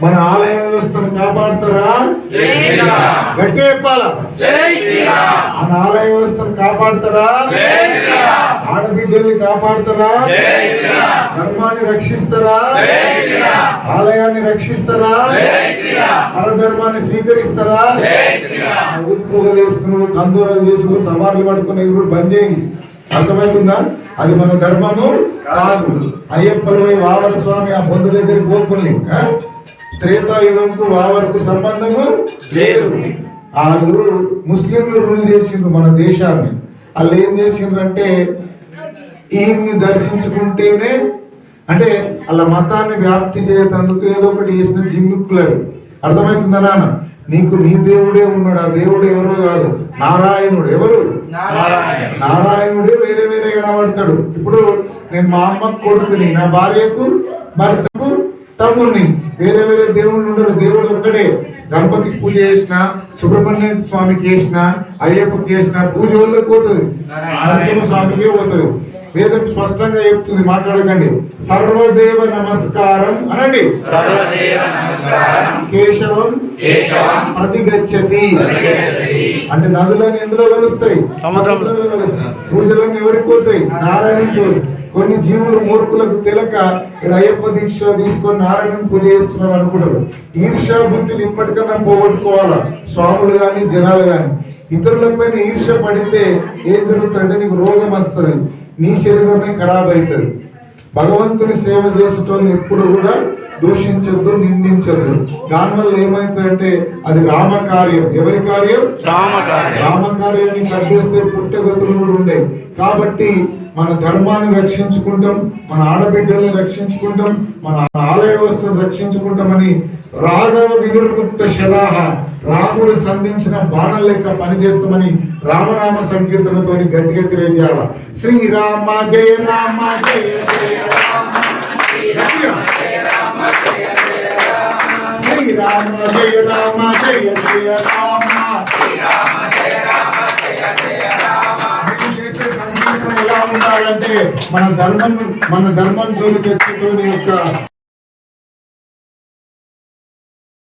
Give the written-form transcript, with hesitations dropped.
మన ఆలయ వ్యవస్థను కాపాడుతారా? గట్టి చెప్పాలా? మన ఆలయ వ్యవస్థను కాపాడుతారా? ఆడబిడ్డల్ని కాపాడుతారా? ధర్మాన్ని రక్షిస్తారా? ఆలయాన్ని రక్షిస్తారా? పరధర్మాన్ని స్వీకరిస్తారా? ఉత్పుగలు వేసుకుని కందూరాలు చేసుకుని సవార్లు పడుకుని ఎదురు బంద్ చేయండి. అర్థమవుతుందా? అది మన ధర్మము కాదు. అయ్యప్పలపై వావర స్వామి ఆ బొందు దగ్గరికి పోకుని త్రేతాయుగంకు వావరకు సంబంధము లేదు. వాళ్ళు ముస్లింలు రూల్ చేసిండ్రు మన దేశాన్ని. వాళ్ళు ఏం చేసిండ్రంటే ఈయన్ని దర్శించుకుంటేనే అంటే వాళ్ళ మతాన్ని వ్యాప్తి చేయతందుకు ఏదో ఒకటి చేసిన జిమ్మిక్కులరు. అర్థమవుతుందా నాన్న? నీకు నీ దేవుడే ఉన్నాడు. ఆ దేవుడు ఎవరో కాదు, నారాయణుడు. ఎవరు? నారాయణుడే వేరే వేరే కనబడతాడు. ఇప్పుడు నేను మా అమ్మకు కొడుకుని, నా భార్యకు భర్తకు తమ్ముడిని, వేరే వేరే దేవుళ్ళు ఉండరు. దేవుడు ఒక్కడే. గణపతికి పూజ చేసిన, సుబ్రహ్మణ్య స్వామికి చేసిన, అయ్యప్పకి చేసిన పూజ వాళ్ళకి పోతుంది, నరసింహ స్వామికే పోతుంది. వేదం స్పష్టంగా చెప్తుంది, మాట్లాడకండి. సర్వదేవ నమస్కారం అనండి. కేశవం ప్రతిగచ్చతి అంటే నదులని ఎందులో కలుస్తాయి? సముద్రంలో కలుస్తాయి. పూజలన్నీ ఎవరికి పోతాయి? నారాయణకు. కొన్ని జీవులు మూర్ఖులకు తెలక ఇక్కడ అయ్యప్ప దీక్ష తీసుకొని నారాయణ పూజ చేస్తున్నారు అనుకుంటారు. ఈర్ష్యా బుద్ధిని ఇప్పటికన్నా పోగొట్టుకోవాలా స్వాములు గాని జనాలు గాని. ఇతరులపైన ఈర్ష్య పడితే ఏం జరుగుతుందంటే నీకు రోగం వస్తుంది, నీ శరీరమే ఖరాబ్ అవుతుంది. భగవంతుని సేవ చేసేటోళ్ళని ఎప్పుడు కూడా దూషించద్దు, నిందించద్దు. దానివల్ల ఏమైతుందంటే అది రామకార్యం. ఎవరి కార్యం? రామకార్యాన్ని కట్టేస్తే పుట్టగతులు కూడా ఉండేవి. కాబట్టి మన ధర్మాన్ని రక్షించుకుంటాం, మన ఆడబిడ్డల్ని రక్షించుకుంటాం, మన ఆలయ వ్యవస్థను రక్షించుకుంటామని రాఘవ వినిర్ముక్త శరాహ రాముడు సంధించిన బాణం లెక్క పనిచేస్తామని రామనామ సంకీర్తనతో గట్టిగా తెలియజేయాల. శ్రీరామ జయ రామ జయ జయ రామ, శ్రీరామ జయ రామ జయ జయ రామ, శ్రీరామ జయ రామ జయ జయ రామ, శ్రీరామ జయ రామ జయ జయ రామ. ఎలా ఉండాలంటే మన ధర్మం జోలికి వచ్చేటువంటి యొక్క